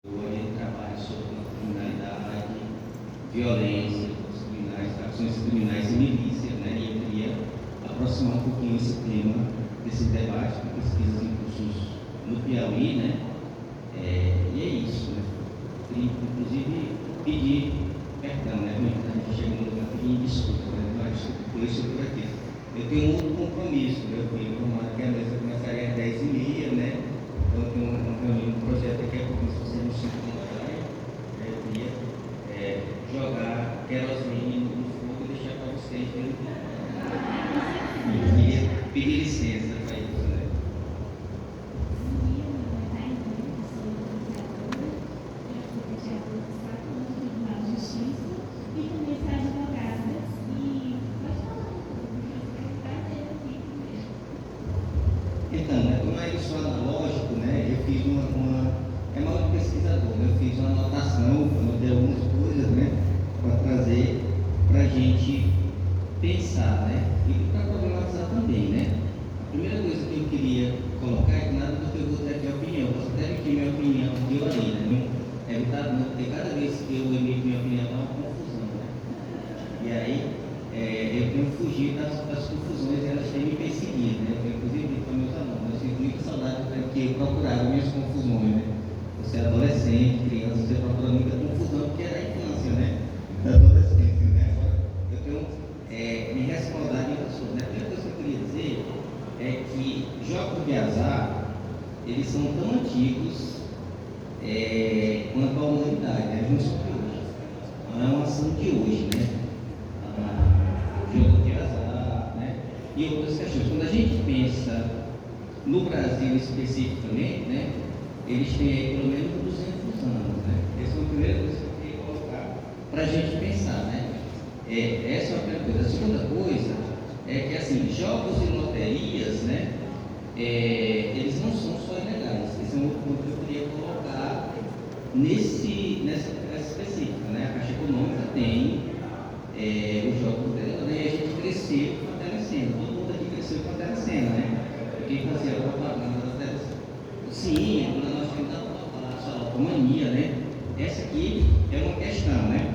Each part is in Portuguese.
Ele trabalha sobre criminalidade, violência, ações criminais e milícia, né? E eu queria aproximar um pouquinho esse tema desse debate com pesquisas em cursos no Piauí, né? E é isso, né? Queria, inclusive, pedir perdão, né? A gente chega no lugar pedindo desculpa, né? Mas desculpa por isso por aqui. Eu tenho um outro compromisso, né? Eu fui informado que a mesa começaria às 10h30, né? Então eu tenho um projeto daqui a pouco, se você não se incomodar, eu queria jogar querosene no fogo e deixar para vocês, né? Eu queria pedir licença para isso, né? Então, né, como é isso analógico, né, eu fiz é mal de pesquisador, eu fiz uma anotação, anotei algumas coisas, né, para trazer para a gente pensar, né, e para problematizar também, né. A primeira coisa que eu queria colocar é que nada do que eu vou ter aqui opinião, eu posso até emitir minha opinião de ali, né, não é evitado não, porque cada vez que eu emito minha opinião dá uma confusão, né, e aí eu tenho fugido das confusões e elas têm me perseguido, né, eu tenho inclusive dito para meus alunos, eu sinto muita saudade porque procuraram minhas confusões, né, você é adolescente, criança, você procura muita confusão porque é da infância, né, da adolescência, né, agora eu tenho me respaldado em pessoas, né, a primeira coisa que eu queria dizer é que jogos de azar, eles são tão antigos quanto a humanidade, né, não são de hoje, não é uma ação de hoje, né, jogo de azar, né, e outras questões. Quando a gente pensa no Brasil especificamente, né, eles têm aí pelo menos 200 anos, né, essa é a primeira coisa que eu queria colocar para a gente pensar, né, essa é a primeira coisa. A segunda coisa é que, assim, jogos e loterias, né, eles não são só ilegais, esse é um outro ponto que eu queria colocar nessa específica, né, a Caixa Econômica tem os jogos dela, né, e a gente cresceu com a telecena, todo mundo aqui cresceu com a telecena, né, quem fazia propaganda da telecena, sim, quando nós temos a lotomania, né, essa aqui é uma questão, né,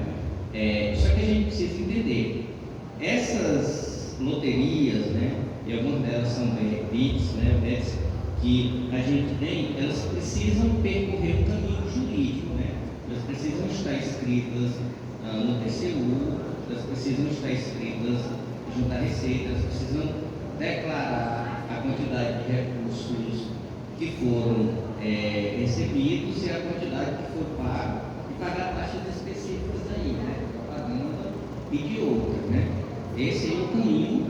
só que a gente precisa entender, essas loterias, né, e algumas delas são bets, né, bets que a gente tem, elas precisam percorrer um caminho jurídico, né, elas precisam estar inscritas no TCU, elas precisam estar inscritas junto à Receita, elas precisam declarar a quantidade de recursos que foram recebidos e a quantidade que foi pago e pagar taxas específicas aí, né, de propaganda e de outras, né. Esse é o caminho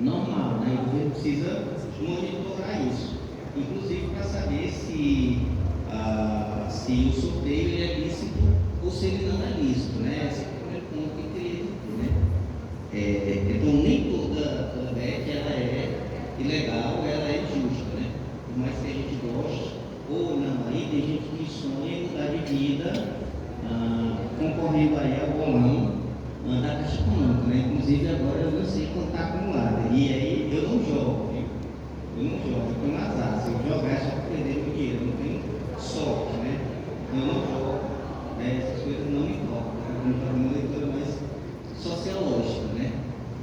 normal, né, e você precisa monitorar isso, inclusive para saber se o sorteio ele é lícito ou se ele não é lícito, né, esse é o primeiro ponto que eu queria dizer, né. Então nem toda bet ela é ilegal, ela é justa, né, por mais que a gente goste ou não, aí tem gente que sonha em mudar de vida concorrendo aí ao bolão da Caixa Econômica, né, inclusive agora eu não sei contar acumulado, e aí eu não jogo, viu? Eu não jogo, eu tenho azar, se eu jogar é só para perder meu dinheiro, eu não tenho sorte, né, eu não jogo, essas coisas não me tocam, né? Eu não estou uma leitura mais sociológica, né,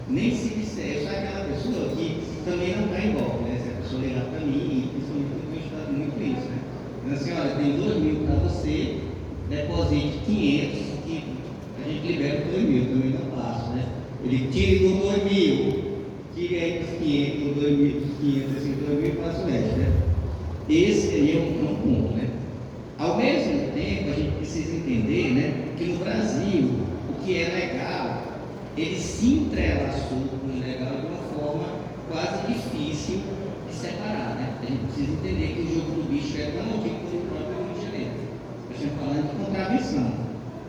nem se disser, eu sou aquela pessoa que também não cai em golpe, né, se a pessoa ligar para mim, principalmente eu tenho estudado muito isso, né, dizendo assim, olha, tem 2.000 para você, deposite 500, que a gente libera por 2.000, também não passo, né, ele tire do 2.000, tire aí dos 500, do 2.000, dos 500, assim, 2.000 e faço o resto, né, esse aí é um ponto, né. Ao mesmo tempo, a gente precisa entender, né, que no Brasil, o que é legal, ele se entrelaçou com o ilegal de uma forma quase difícil de separar, né? A gente precisa entender que o jogo do bicho é tão antigo como o próprio Rio de Janeiro. Nós estamos falando de contravenção.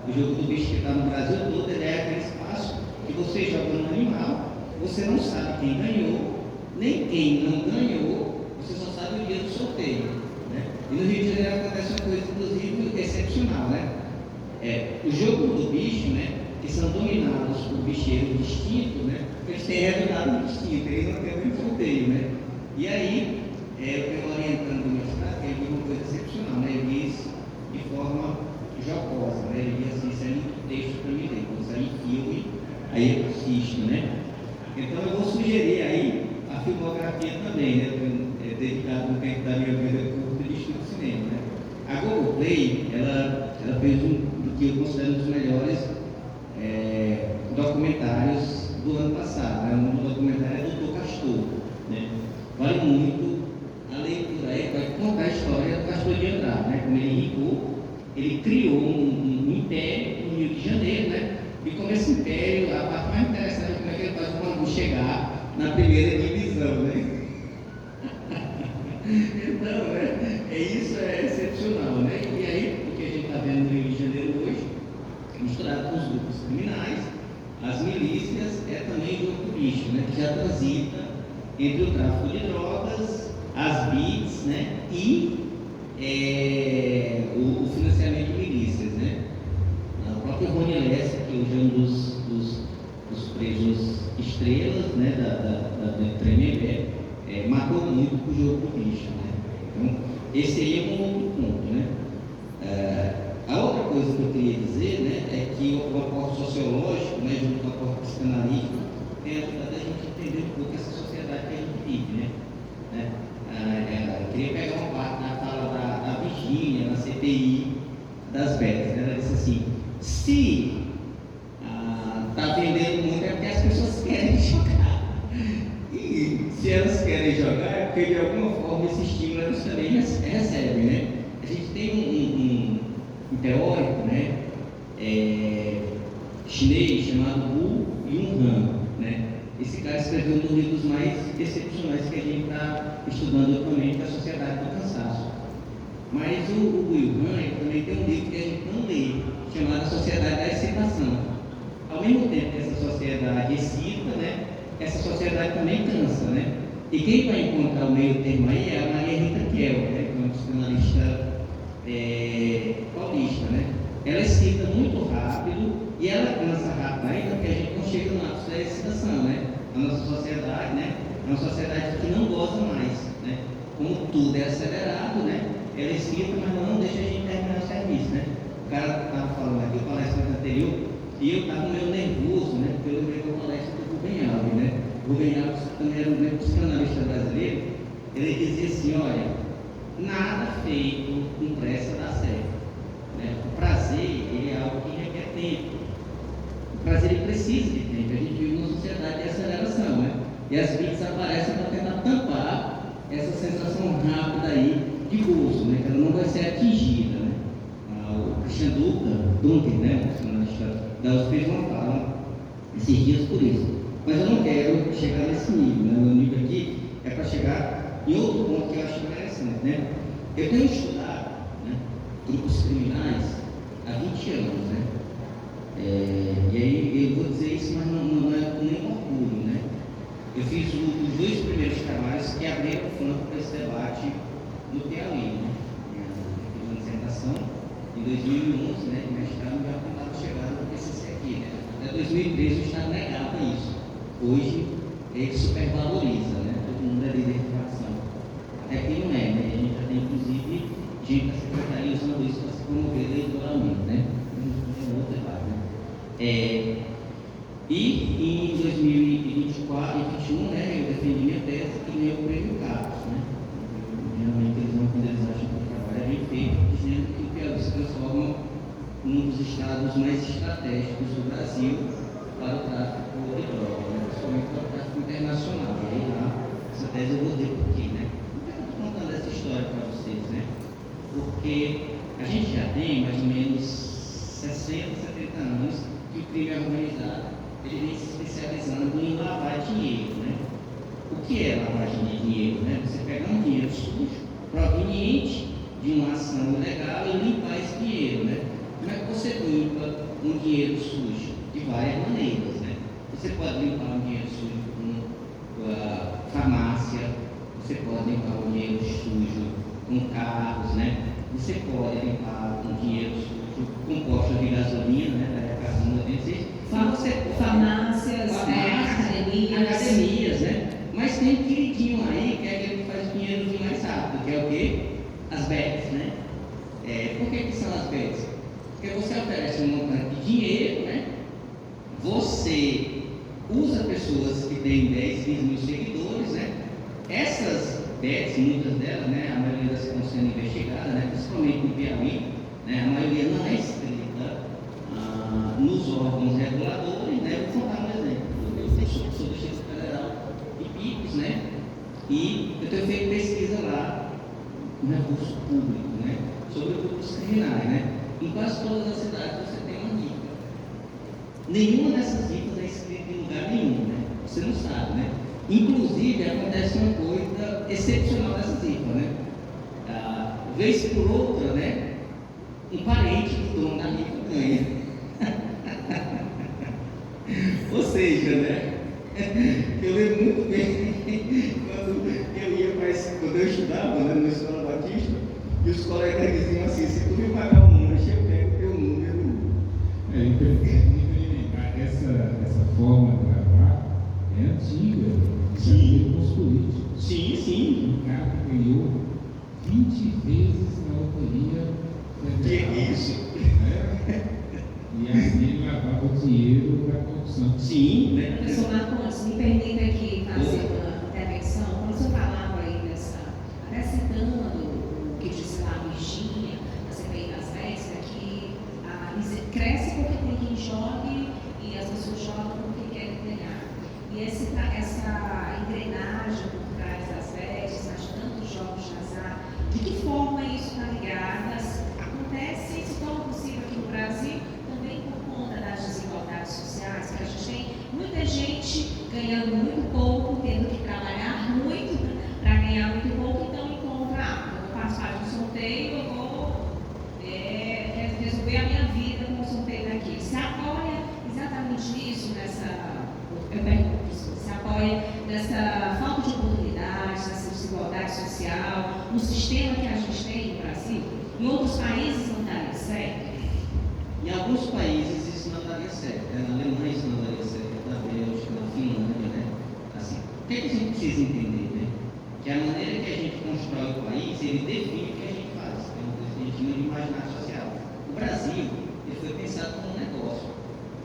O jogo do bicho que está no Brasil todo, ele é aquele espaço que você joga no animal, você não sabe quem ganhou, nem quem não ganhou, você só sabe o dia do sorteio, né? E no Rio de Janeiro acontece uma coisa, inclusive, excepcional, né? O jogo do bicho, né, que são dominados por bicheiros distintos, né, eles têm resultado distinto, eles não têm o mesmo sorteio, né? E aí, eu tenho orientando o meu estado, que ele viu uma coisa excepcional, né? Ele diz de forma Globoplay, ela fez do que eu considero um dos melhores documentários do ano passado, né? Um documentário é do Dr. Castor, né? Vale muito a leitura, vai contar a história do Castor de Andrade, né? Como ele rico, ele criou um império no Rio de Janeiro, né? E como esse império, a parte mais interessante é como é que ele faz o Bangu chegar na primeira divisão, né? Então, isso é excepcional, né? E aí, o que a gente está vendo no Rio de Janeiro hoje, misturado com os grupos criminais, as milícias, é também o jogo turístico, né? Que já transita entre o tráfico de drogas, as BITs, né? E o financiamento de milícias, né? O próprio Rony Lessa, que hoje é um dos presos estrelas, né? Da Tremembé, matou muito com o jogo turístico, né? Então, esse aí é um outro ponto, né? A outra coisa que eu queria dizer, né, é que o aporte sociológico, né, junto com o aporte psicanalítico, tem ajudado a gente a entender um pouco essa sociedade que a gente vive, né? Eu queria pegar uma parte na fala da Virgínia, na CPI das BETs, né? Ela disse assim: se está vendendo muito é porque as pessoas querem jogar. E se elas querem jogar é porque de alguma forma esse estímulo elas também recebem, né? A gente tem um teórico, né, chinês chamado Wu Yunhan, né? Esse cara escreveu um dos livros mais excepcionais que a gente está estudando atualmente, que é a Sociedade do Cansaço. Mas o Wu Yunhan também tem um livro que a gente não lê, chamado A Sociedade da Excitação. Ao mesmo tempo que essa sociedade excita, né, essa sociedade também cansa, né? E quem vai encontrar o meio termo aí é a Maria Rita Kell, né, que é uma psicanalista paulista, né? Ela excita muito rápido e ela cansa rápido ainda, porque a gente não chega no ápice da excitação, né? A nossa sociedade, né, é uma sociedade que não goza mais, né? Como tudo é acelerado, né? Ela excita, mas não deixa a gente terminar o serviço, né? O cara estava falando aqui, o palestrante anterior, e eu estava meio nervoso, né? Porque eu lembrei da palestra do Rubem Alves, né? O Rubem Alves também era um psicanalista brasileiro. Ele dizia assim: olha, nada feito com pressa dá certo, né? O prazer, ele é algo que requer tempo. O prazer, ele precisa de tempo. A gente vive numa sociedade de aceleração, né? E as BITs aparecem para tentar tampar essa sensação rápida aí de gozo, né? Que ela não vai ser atingida, né? O Christian Dunker, né? O psicanalista da USP, fez uma fala esses dias por isso. Mas eu não quero chegar nesse nível, né? O meu nível aqui é para chegar em outro ponto que eu acho interessante, né? Eu tenho estudado, né, grupos criminais há 20 anos, né? E aí eu vou dizer isso, mas não é com nenhum orgulho, né? Eu fiz os 2 primeiros trabalhos que abriram o flanco para esse debate no Piauí, né? Eu fiz uma dissertação em 2011, né? De mestrado, já estava chegando no PCC aqui, né? Até 2013 o Estado negava isso. Hoje ele supervaloriza, né? Todo mundo é líder de facção. Até que não é, né? A gente já tem inclusive gente da secretaria usando isso para se promover eleitoralmente, né? É outro debate, né? E em 2024 e 2021, né? Eu defendi minha tese e ganhei o prêmio Carlos, né? Realmente eles vão, quando eles acham que o trabalho é bem feito, dizendo que o Piauí se transforma num dos estados mais estratégicos do Brasil para o tráfico de drogas, né? Principalmente para o tráfico internacional. E aí lá, essa tese eu vou dizer por quê, né? Por que eu estou contando essa história para vocês, né? Porque a gente já tem mais ou menos 60, 70 anos que o crime organizado ele vem se especializando em lavar dinheiro, né? O que é lavagem de dinheiro, né? Você pegar um dinheiro sujo, proveniente de uma ação ilegal e limpar esse dinheiro, né? Como é que você limpa um dinheiro sujo? De várias maneiras, né? Você pode limpar um dinheiro sujo com a farmácia, você pode limpar um dinheiro sujo com carros, né? Você pode limpar um dinheiro sujo com postos de gasolina, né? Da arrecadação da DC. Farmácias, academias, né? Mas tem um queridinho aí que é aquele que faz o dinheiro vir mais rápido, que é o quê? As BETs, né? Por que são as BETs? Porque você oferece um montante de dinheiro, né? Você usa pessoas que têm 10, 15 mil seguidores, né? Essas BETs, muitas delas, né? A maioria das que estão sendo investigadas, né? Principalmente no Piauí, os órgãos reguladores, né? Vou contar um exemplo. Eu sou do Distrito Federal de Picos, né? E eu tenho feito pesquisa lá no recurso público, né? Sobre grupos criminais, né? Em quase todas as cidades você tem uma rifa. Nenhuma dessas rifas é escrita em lugar nenhum, né? Você não sabe, né? Inclusive, acontece uma coisa excepcional dessas rifas, né? Vez por outra, né? Um parente do dono da rifa ganha. Ou seja, né? Eu lembro muito bem quando eu estudava, né, na Escola Batista, e os colegas diziam assim: se tu me pagar um lanche, eu pego o teu número. Essa forma de gravar é antiga, Sim. com os políticos. Sim. Um cara ganhou 20 vezes na loteria federal. Que é isso? Né? E assim ele lavava o dinheiro para a corrupção. Sim, né? Professor Marcos, me permita aqui fazer uma intervenção. Quando o senhor falava aí até citando o que disse lá a Virgínia, a CPI das festas, que cresce porque tem quem jogue e as pessoas jogam porque querem ganhar. E essa engrenagem por trás das festas, mas tantos jogos de azar, de que forma isso está ligado? Acontece, se torna possível aqui no Brasil, também por conta das desigualdades sociais, que a gente tem muita gente ganhando muito pouco, tendo que trabalhar muito para ganhar muito pouco, então encontra, eu vou passar de um sorteio, eu vou resolver a minha vida com o sorteio daqui. Se apoia exatamente isso eu pergunto, se apoia nessa falta de oportunidades, nessa desigualdade social, no sistema que a gente tem no Brasil? Em outros países não daria certo? Em alguns países isso não daria certo. Na Alemanha isso não daria certo, na Bélgica, na Finlândia, né? Assim, o que a gente precisa entender, né? Que a maneira que a gente constrói o país, ele define o que a gente faz. É uma coisa que a gente chama de imaginário social. O Brasil, ele foi pensado como um negócio.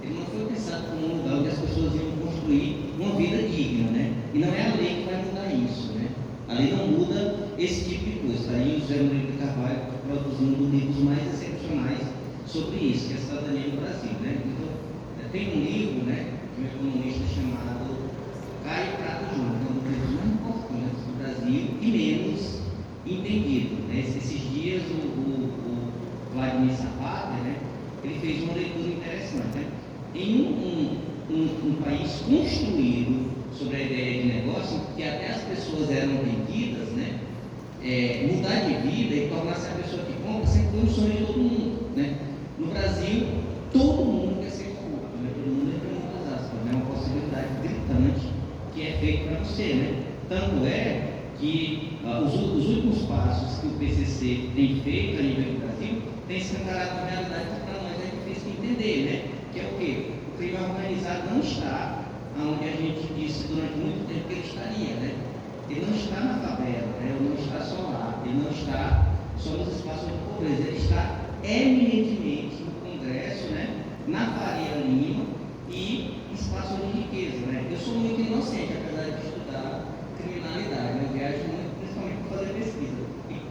Ele não foi pensado como um lugar onde as pessoas iam construir uma vida digna, né? E não é a lei que vai mudar isso, né? A lei não muda esse tipo de coisa. Está aí o José Maria de Carvalho produzindo livros mais excepcionais sobre isso, que é a cidadania no Brasil, né? Então, tem um livro, né, de um economista chamado Caio Prado Júnior, que é um dos livros mais importantes do Brasil e menos entendido, né? Esses dias o Vladimir Zapata, né, ele fez uma leitura interessante, né? Em um país construído sobre a ideia de negócio, que até as pessoas eram vendidas, né? Mudar de vida e tornar-se a pessoa que compra sempre foi um sonho de todo mundo, né? No Brasil, todo mundo quer ser corrupto, né? Todo mundo entra em muitas aspas, né? Uma possibilidade gritante que é feita para você, né? Tanto é que os últimos passos que o PCC tem feito a nível do Brasil tem escancarado uma realidade que para nós é difícil de entender, né? Que é o quê? O crime organizado não está onde a gente disse durante muito tempo que ele estaria, né? Ele não está na favela, né? Ele não está só lá, ele não está só nos espaços de pobreza, ele está eminentemente no Congresso, né? Na Faria Lima e espaços de riqueza, né? Eu sou muito inocente, apesar de estudar criminalidade, né? Eu viajo muito, principalmente para fazer pesquisa.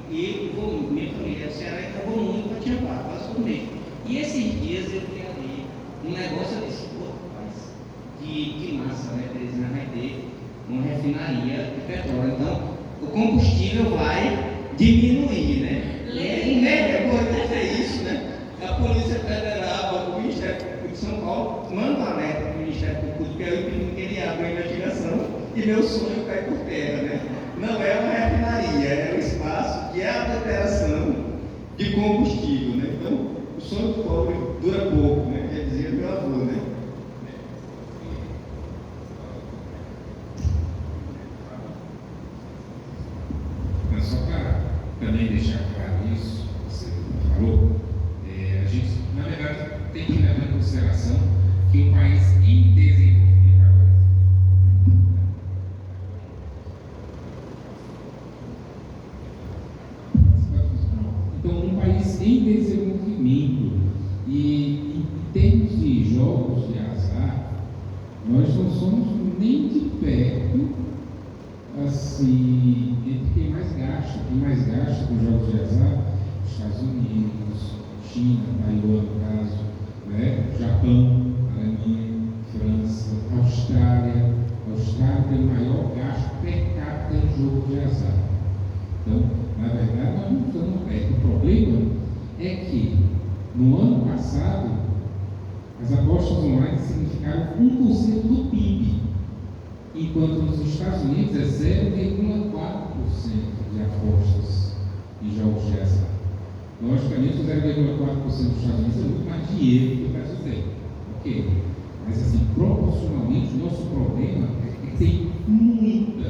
E minha família do Ceará, então eu vou muito para Tiambá, quase todo mês. E esses dias eu fui ali, um negócio eu disse, pô, rapaz, que massa, né? Teresina vai ter uma refinaria de petróleo. Então, o combustível vai diminuir, né? É bom dizer isso, né? A Polícia Federal, o Ministério Público de São Paulo, manda uma alerta para o Ministério Público que eu pedindo que ele abra a investigação e meu sonho cai por terra, né? Não é uma refinaria, é um espaço de adulteração de combustível, né? Então, o sonho do pobre dura pouco, né? Quer dizer, meu avô, né? Só para também deixar claro isso, você falou, a gente, na verdade, tem que levar em consideração que o país em desenvolvimento agora. Então, um país em desenvolvimento e em termos de jogos de azar, nós não somos nem de perto, assim, entre quem mais gasta com jogos de azar, Estados Unidos, China, Taiwan, no caso, né? Japão. Então, na verdade, nós não estamos perto. O problema é que, no ano passado, as apostas online significaram 1% do PIB, enquanto nos Estados Unidos é 0,4% de apostas em jogos de azar. Logicamente, 0,4% dos Estados Unidos é muito mais dinheiro que o Brasil tem. Ok. Mas, assim, proporcionalmente, o nosso problema é que tem muita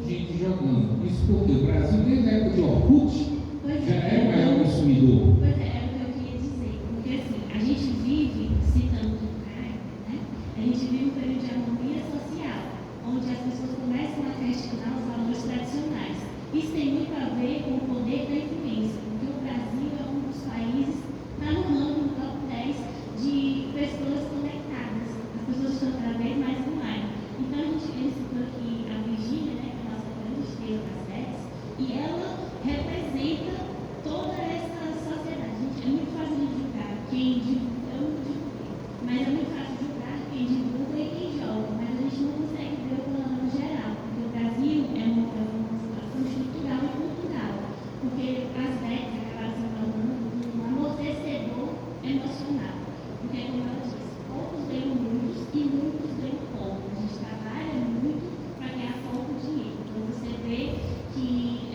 gente jogando. Isso porque o Brasil, desde a época de Orkut, já é o maior consumidor. Pois é, era o que eu queria dizer. Porque, assim, a gente vive, citando o Caio, né? A gente vive um período de harmonia social, onde as pessoas começam a questionar os valores tradicionais. Isso tem muito a ver com o poder da influência, porque o Brasil é um dos países, está no ramo, no top 10 de pessoas conectadas. As pessoas estão cada vez mais online. Então, ele citou aqui a Virgínia, né, que é a nossa grande estrela das redes, e ela representa toda essa sociedade. Gente, é muito fácil de julgar quem divulga, eu não divulguei, mas é muito fácil de julgar quem divulga e quem joga, mas a gente não consegue ver o plano geral, porque o Brasil é uma situação estrutural e cultural, porque as bets acabaram se tornando um amortecedor emocional, porque, como ela disse, poucos ganham muitos e muitos ganham pouco. A gente trabalha muito para ganhar pouco dinheiro. Então, você vê que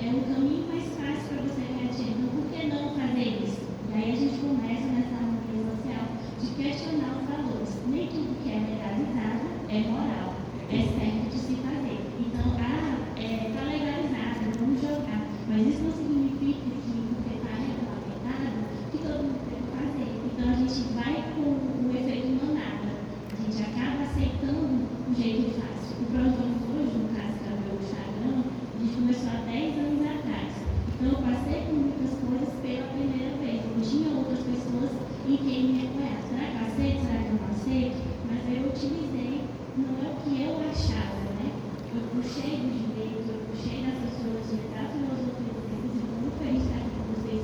é um caminho mais fácil para você ganhar dinheiro. Então, por que não fazer isso? E aí a gente começa nessa harmonia social de questionar os valores. Nem tudo que é legalizado é moral, é certo de se fazer. Então, está legalizado, vamos jogar. Mas isso não significa que, porque está regulamentado, que todo mundo tem que fazer. Então, a gente vai com o efeito manada. A gente acaba aceitando o jeito fácil. O Provavelmente hoje, no caso que é o meu Instagram, a gente começou há 10 anos atrás. Então, eu passei por muitas coisas pela primeira vez. Não tinha outras pessoas em quem me apoiar. Será que eu aceito? Será que eu não aceito? Mas eu utilizei, não é o que eu achava, né? Eu puxei do direito, eu puxei da sociologia, da filosofia, inclusive, muito feliz de estar aqui com vocês,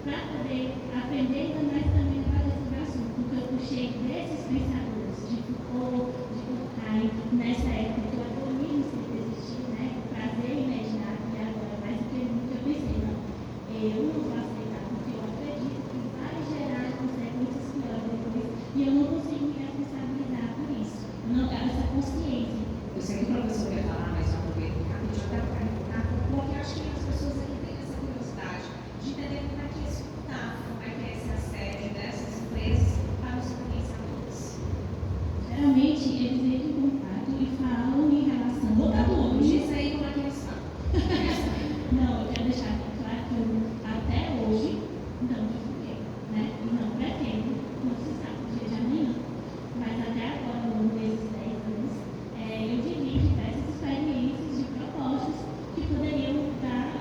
para poder aprender ainda mais também sobre o assunto. Porque eu puxei desses pensadores, de Foucault, de Durkheim, nessa época que o atomismo sempre existiu, né? O prazer imediato, e agora, mais do que nunca, eu pensei, não, eu não vou aceitar, porque eu acredito que vai gerar consequências piores depois, e eu não consigo me responsabilizar por isso. Eu não quero essa consciência. Eu sei que o professor quer falar, mas eu aproveito rapidinho até para perguntar, porque acho que as pessoas aqui têm essa curiosidade de entender como é que isso funciona, como é que é esse assédio dessas empresas para os influenciadores. Geralmente, eles entram em contato e falam em relação Conta a tudo, diz aí como é que eles falam. Não, eu quero deixar aqui claro que eu, até hoje, não divulguei, né? E não pretendo, não se sabe do dia de amanhã. Mas até agora, ao longo desses 10 anos, eu vivi diversas experiências de propostas que poderiam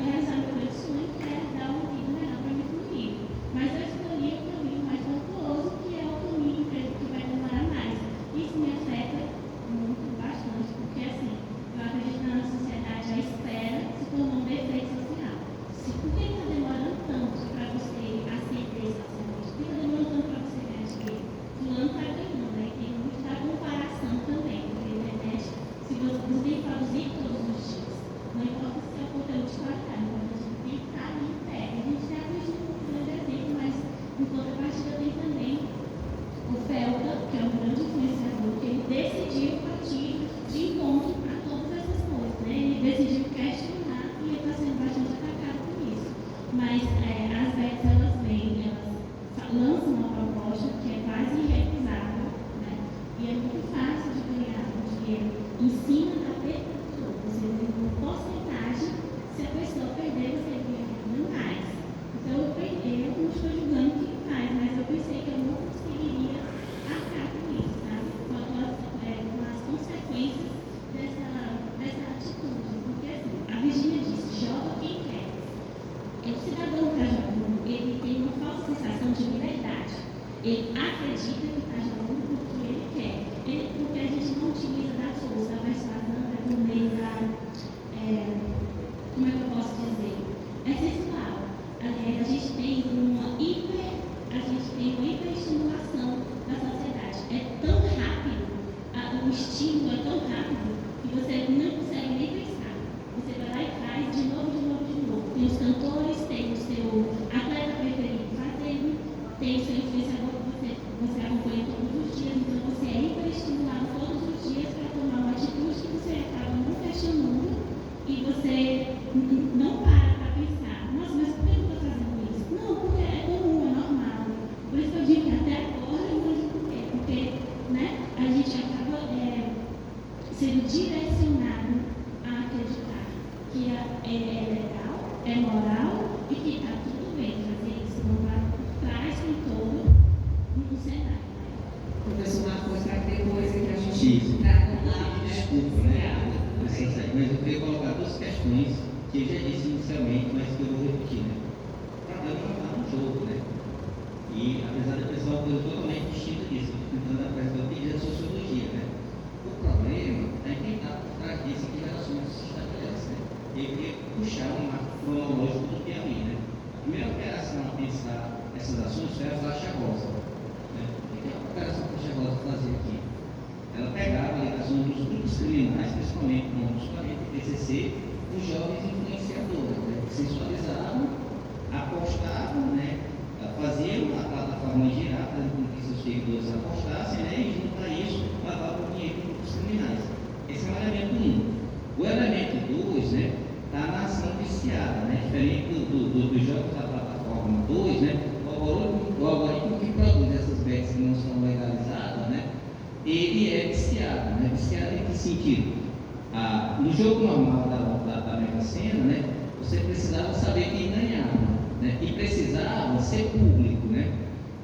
realizar meu grande sonho, que é dar uma vida melhor para minha família. Mas eu escolhi o caminho mais tortuoso, que é o caminho que vai demorar mais. Isso me afeta muito, bastante, porque assim, eu acredito que na nossa sociedade a espera se tornou um defeito social. Por que está demorando tanto para você aceitar esse assunto? Por que está demorando tanto para você ganhar dinheiro? Fulano está ganhando, né? E tem muito da comparação também, porque a internet, se você tem que produzir todos os dias, não importa se é um conteúdo de qualidade, mas a gente tem que estar ali em pé. A gente já fez um grande exemplo, mas em contrapartida tem também o Felga, que é um grande influenciador, que ele decidiu partir de encontro a todas essas coisas, né? Ele decidiu questionar e ele está sendo bastante atacado por isso. Mas as bets, elas vêm, elas lançam uma proposta que é quase irrecusável, né? E é muito fácil de ganhar dinheiro em cima da perda do outro. Você tem uma porcentagem, se a pessoa perder, você ganha mais. Então, eu não estou julgando quem faz, mas eu pensei que eu não conseguiria arcar com isso, sabe? Com as consequências dessa atitude. Porque, assim, a Virgínia disse, joga quem quer. O cidadão que está jogando, ele tem uma falsa sensação de liberdade. Ele acredita que está jogando porque ele quer. Porque a gente não utiliza da força, da persuasão, por meio da... como é que eu posso dizer? É sensual. A gente tem uma hiperestimulação da sociedade. É tão rápido, o estímulo é tão rápido, que você não consegue nem pensar. Você vai lá e faz de novo, de novo, de novo. colocar duas questões que eu já disse inicialmente, mas que eu vou repetir, né? O problema não está no jogo, né? E apesar de pensar uma coisa totalmente distinta disso, eu estou tentando apresentar o que diz a sociologia, né? O problema é quem está por trás disso que relações se estabelecem, né? Eu queria puxar um marco cronológico do que ali, né? A primeira operação a pensar essas ações foi a faixa rosa, né? O que a operação faixa rosa fazia aqui? Ela pegava a ligação dos grupos criminais, principalmente com os 40 e PCC, os jovens influenciadores, né? Que sensualizavam, apostavam, né? Faziam a plataforma girar, fazendo com que seus seguidores apostassem, né? E junto a isso, lavavam o dinheiro de grupos criminais. Esse é o elemento 1. O elemento 2, né? Está na ação viciada, né? Diferente dos jogos da plataforma 2, né? O algoritmo que produz essas bets que não são legalizadas, né? Ele é viciado, né? Viciado em que sentido? No jogo normal da Mega Sena, né? Você precisava saber quem ganhava, né? E precisava ser público, né?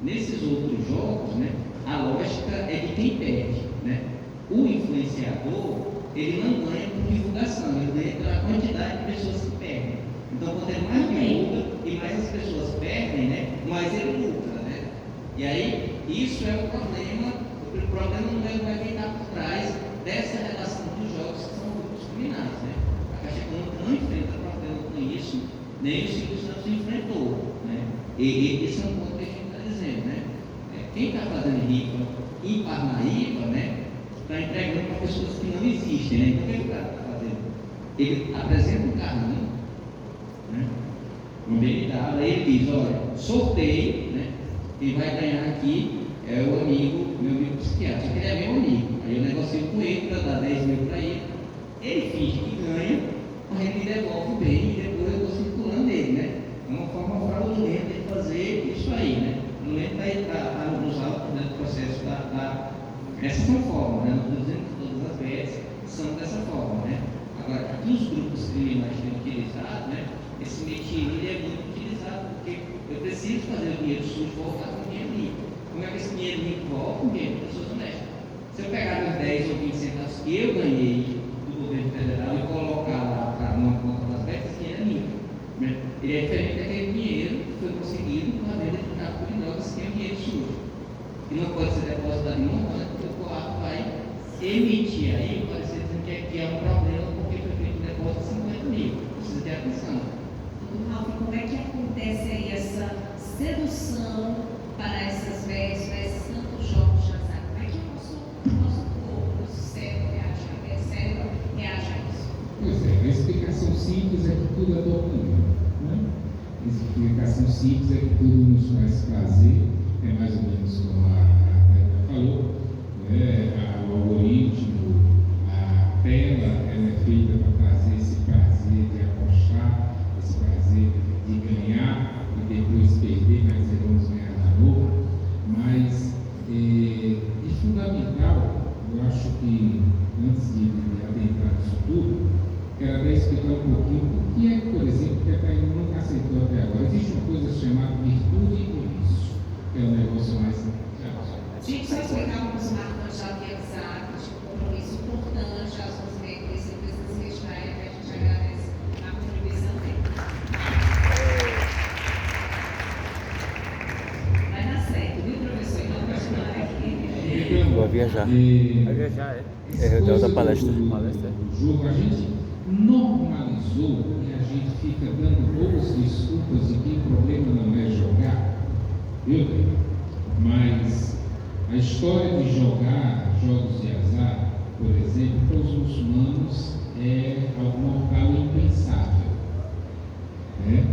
Nesses outros jogos, né? A lógica é de quem perde, né? O influenciador, ele não ganha por divulgação, ele ganha pela quantidade de pessoas que perdem. Então, quanto é mais divulga e mais as pessoas perdem, né? Mais ele lucra, né? E aí, isso é o problema. O problema não é quem está por trás dessa relação dos jogos que são grupos criminais, né? A Caixa Econômica não enfrenta problema com isso, nem o Silvio Santos enfrentou, né? E esse é um ponto que a gente está dizendo, né? Quem está fazendo rifa em Parnaíba, né? Está entregando para pessoas que não existem, né? Então, o que o cara está fazendo? Ele apresenta um carrinho, né? Uma BMW, aí ele diz, olha, sorteio, né? Quem vai ganhar aqui é o meu amigo psiquiatra, só que ele é meu amigo. Aí eu negocio com ele para dar 10 mil para ele. Ele finge que ganha, mas ele me devolve o bem e depois eu estou circulando ele, né? É uma forma fraudulenta de fazer isso aí, né? Não entra nos autos do processo essas são formas, né? Não estou dizendo que todas as bets são dessa forma, né? Agora, aqui os grupos criminais têm utilizado, né? Esse métier é muito utilizado porque eu preciso fazer o dinheiro sujo voltar com o dinheiro limpo. Como é que esse dinheiro limpo volta? Com dinheiro de pessoas honestas. Se eu pegar os 10 ou 20 centavos que eu ganhei do governo federal e colocar lá para uma conta das betas, esse dinheiro é limpo, né? Ele é diferente daquele dinheiro que foi conseguido com a venda de tráfico de drogas, que é um dinheiro sujo. E não pode ser depositado em uma conta, porque o COAF vai emitir aí, pode ser dizendo que é um problema, porque foi feito um depósito de 50 mil. Precisa ter atenção. Ralf, como é que acontece aí essa sedução para essas bets, para esses tantos jogos de azar? Como é que o nosso corpo, o nosso cérebro reage a isso? Pois é, a explicação simples é que tudo é dopamina, né? A explicação simples é que tudo nos faz prazer, é mais ou menos como a Tânia falou, né? O algoritmo, a tela, ela é feita para trazer esse prazer de apostar, esse prazer de ganhar e depois perder, mas vamos ganhar de novo. Mas é fundamental, eu acho que antes de adentrar nisso tudo, quero até explicar um pouquinho o que é, por exemplo, que a Thaís nunca aceitou até agora. Existe uma coisa chamada virtude e vício, que é um negócio mais. Gente, só explicar para os marcantes já avisados, de um compromisso importante, as suas membros e precisam se extrair, que a gente agradece a contribuição dele. Vai dar certo, viu, professor? Então, continuar aqui. Vai viajar. Vai viajar, é? É da outra palestra. O jogo, a gente normalizou e a gente fica dando boas desculpas de que o problema não é jogar, viu? Mas a história de jogar jogos de azar, por exemplo, para os muçulmanos é algo mortal e impensável, né?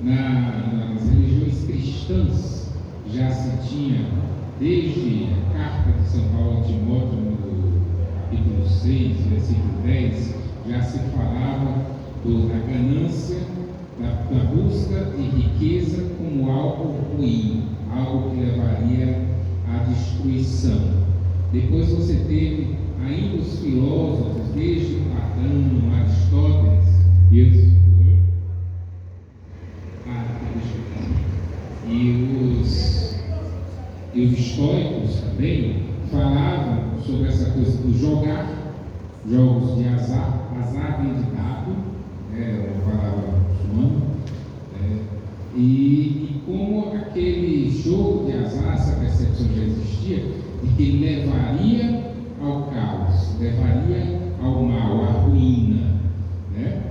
Nas religiões cristãs já se tinha, desde a carta de São Paulo a Timóteo, no capítulo 6, versículo 10, já se falava da ganância, da busca de riqueza como algo ruim, algo que levaria à destruição. Depois você teve ainda os filósofos, desde Platão, Aristóteles, e os estoicos também falavam sobre essa coisa do jogar jogos de azar vem de dado, é uma palavra muçulmana, e como aquele jogo de azar, essa percepção já existia, de que levaria ao caos, levaria ao mal, à ruína, né?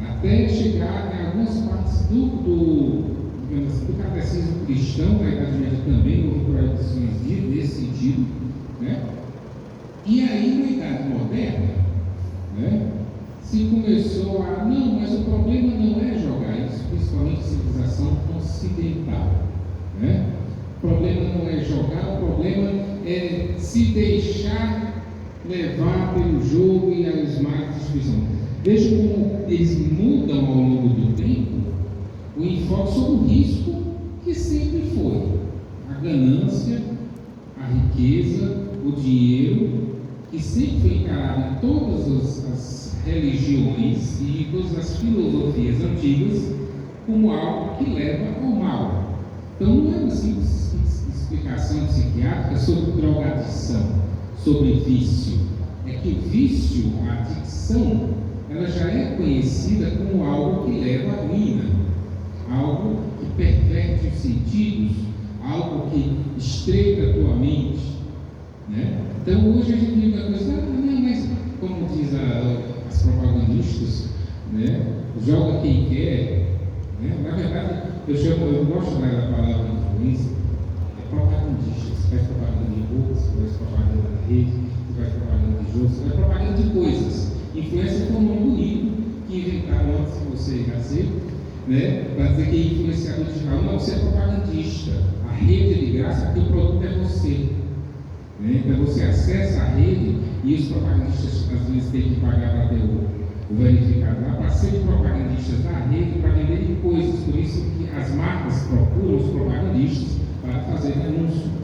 Até chegar em algumas partes digamos assim, do catecismo cristão, na Idade Média também houve proibições nesse sentido, né? E aí, na Idade Moderna, né, se começou a, não, mas o problema não é jogar isso, principalmente civilização ocidental, né? O problema não é jogar, o problema é se deixar levar pelo jogo e as males de destruição. Veja como eles mudam ao longo do tempo o enfoque sobre o risco que sempre foi a ganância, a riqueza, o dinheiro, que sempre foi encarado em todas as religiões e todas as filosofias antigas como algo que leva ao mal. Então não é uma simples explicação psiquiátrica sobre drogadição, sobre vício. É que o vício, a adicção, ela já é conhecida como algo que leva à ruína, algo que perverte os sentidos, algo que estreita a tua mente, né? Então hoje a gente vê uma coisa, não, mas como diz as propagandistas, né? Joga quem quer, né? Na verdade, eu gosto da palavra influência, é propagandista. Você faz propaganda de roupa, você faz propaganda na rede, você faz propaganda de jogo, você faz propaganda de coisas. Influência foi um nome bonito que inventaram antes de você nascer, né? Para dizer que é influenciador digital. Não, você é propagandista. A rede é de graça porque o produto é você. Né? Então você acessa a rede e os propagandistas às vezes têm que pagar para ter o verificado lá para serem propagandistas da rede para venderem coisas. Por isso que as marcas procuram os propagandistas para fazer anúncio.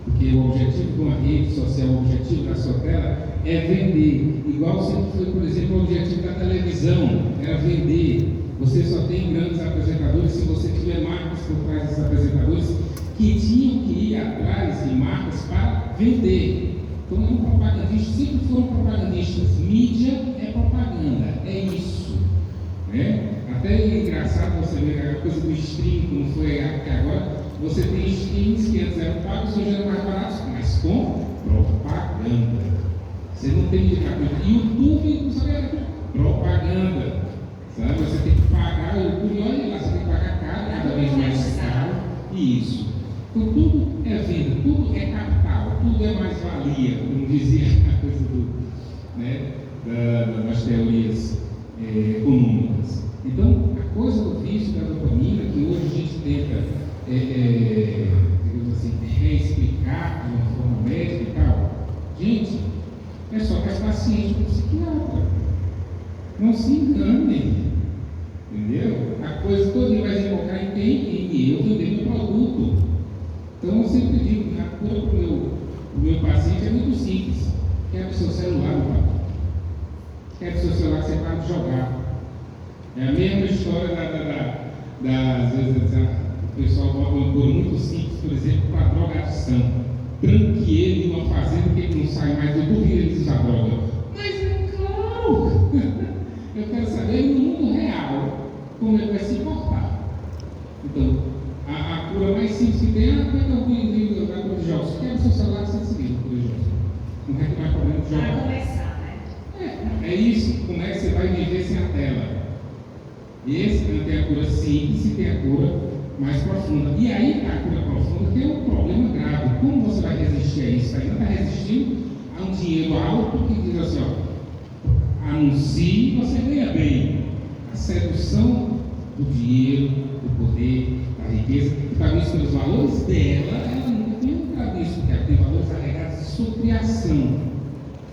Porque o objetivo de uma rede social, o objetivo da sua tela é vender. Igual sempre foi, por exemplo, o objetivo da televisão, era vender. Você só tem grandes apresentadores se você tiver marcas por trás desses apresentadores que tinham que ir atrás de marcas para vender. Então, um propagandista, sempre foram propagandistas. Mídia é propaganda, é isso. Né? Até é engraçado você ver a coisa do streaming, como foi até agora. Você tem streams que antes eram pagos, hoje eram mais baratos, mas com propaganda. Você não tem indicador. YouTube, não sabe, propaganda. Sabe? Você tem que pagar o YouTube, olha lá, você tem que pagar caro, cada vez mais caro. Isso. Então tudo é venda, tudo é capital, tudo é mais-valia, como dizia a coisa das teorias econômicas. Então, a coisa do vício da dopamina, que hoje a gente tenta, digamos assim, reexplicar de uma forma médica e tal, gente, é só mais paciente com o psiquiatra. Não se enganem, entendeu? A coisa toda vai desembocar em quem? Em eu vender meu produto. Então eu sempre digo que a cura para o meu paciente é muito simples. Quebra o seu celular, meu pai. Quebra o seu celular que você para de jogar. É a mesma história às vezes o pessoal bota uma cor muito simples, por exemplo, para a drogadição. Tranque ele numa fazenda que ele não sai mais, eu duvido ele usar droga. Mas claro! Eu quero saber no mundo real como ele vai se portar. Então, a cura mais simples que tem pega o livro da cura de jogos. Você quebra o seu celular sem seguir a cura de jogos. Não vai ter mais problema de jogar. Para começar, né? É isso. Como é que você vai viver sem a tela? Esse tem a cura simples e tem a cura mais profunda. E aí a cura profunda tem um problema grave. Como você vai resistir a isso? Você ainda está resistindo a um dinheiro alto que diz assim, ó, anuncie e você ganha bem. A sedução do dinheiro, do poder, da riqueza, e está visto pelos valores dela, ela nunca tem entrado nisso, porque ela tem valores arregados de sua criação.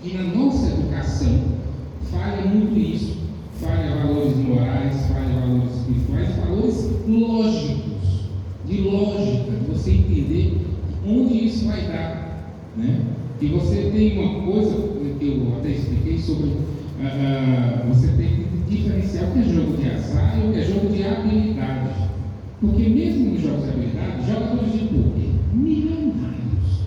E na nossa educação falha muito isso. Falha valores morais, falha valores espirituais, valores lógicos, de lógica, de você entender onde isso vai dar, né? E você tem uma coisa que eu até expliquei sobre, você tem que diferenciar o que é jogo de azar e o que é jogo de habilidade. Porque mesmo nos jogos de habilidade, jogadores de poker, milionários,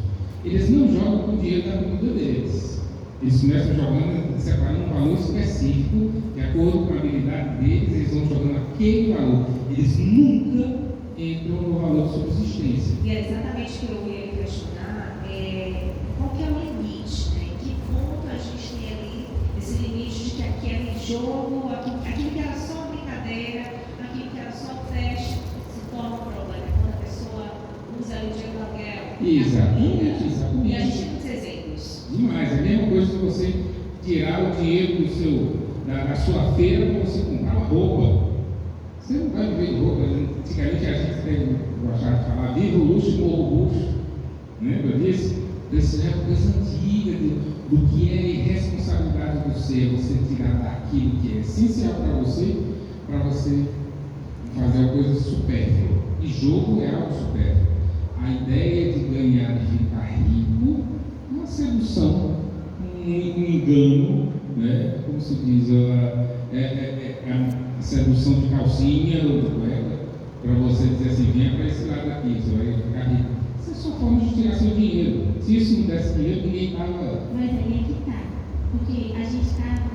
eles não jogam com o dinheiro da vida deles. Eles começam jogando separando um valor específico, de acordo com a habilidade deles, eles vão jogando aquele valor. Eles nunca entram no valor de subsistência. E é exatamente o que eu ia questionar, qual que é o limite, né? Em que ponto a gente tem ali esse limite de que aquele jogo, aquilo que era só brincadeira, aquilo que era só festa, se torna um problema quando a pessoa usa o dinheiro do aluguel. Exatamente, E a exatamente. gente tem muitos exemplos. Demais, é a mesma coisa que você tirar o dinheiro da sua feira para você comprar uma roupa. Você não vai viver de roupa. Antigamente a gente gostava de falar, vive o luxo e morra o bucho. Lembra disso? Isso é uma coisa antiga do que é irresponsabilidade do ser, você tirar daquilo que é essencial para você fazer uma coisa supérflua. E jogo é algo supérfluo. A ideia de ganhar, de ficar rico, é uma sedução, um engano, né? Como se diz, a sedução de calcinha ou de cueca, para você dizer assim, venha para esse lado aqui, você vai ficar rico. Isso é só forma de tirar seu dinheiro. Se isso não desse dinheiro, ninguém estava. Mas aí é que tá. Porque a gente está